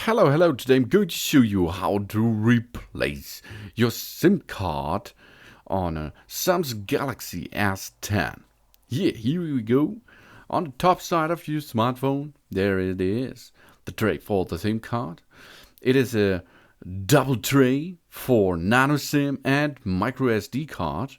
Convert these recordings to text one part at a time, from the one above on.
Hello, today I'm going to show you how to replace your SIM card on a Samsung Galaxy S10. Yeah, here we go. On the top side of your smartphone, there it is, the tray for the SIM card. It is a double tray for Nano-SIM and microSD card.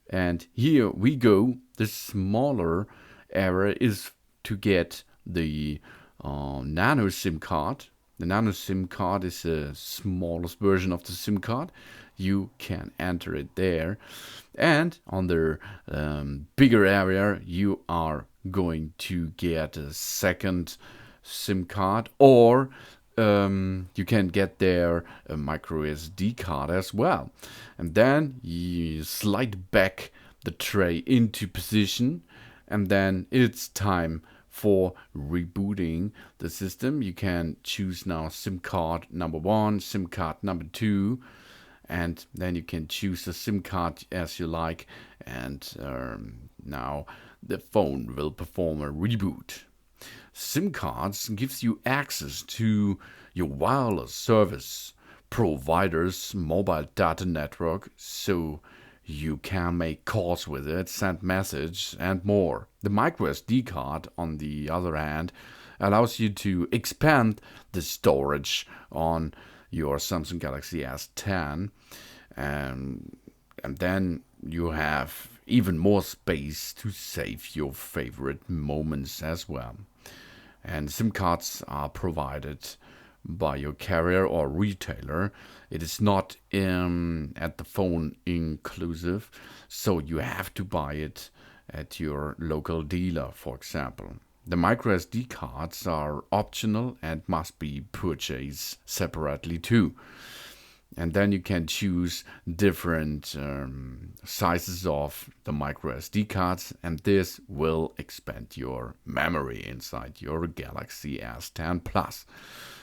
And here we go. The smaller area is to get the Nano SIM card. The Nano SIM card is the smallest version of the SIM card. You can enter it there. And on the bigger area, you are going to get a second SIM card, or you can get there a microSD card as well. And then you slide back the tray into position, and then it's time for rebooting the system. You can choose now SIM card number 1, SIM card number 2, and then you can choose the SIM card as you like, and now the phone will perform a reboot. SIM cards gives you access to your wireless service provider's mobile data network, so you can make calls with it, send messages, and more. The microSD card, on the other hand, allows you to expand the storage on your Samsung Galaxy S10, and then you have even more space to save your favorite moments as well. And SIM cards are provided by your carrier or retailer. It is not at the phone inclusive, so you have to buy it at your local dealer, for example. The microSD cards are optional and must be purchased separately too. And then you can choose different sizes of the microSD cards, and this will expand your memory inside your Galaxy S10 PLus.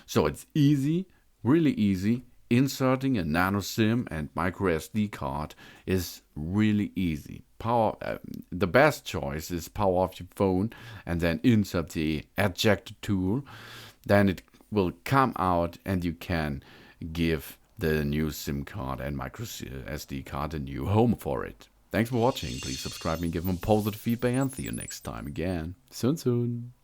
So it's easy, really easy. Inserting a Nano SIM and microSD card is really easy. The best choice is power off your phone and then insert the ejector tool. Then it will come out and you can give the new SIM card and microSD card a new home for it. Thanks for watching. Please subscribe and give them positive feedback, and see you next time again. Soon.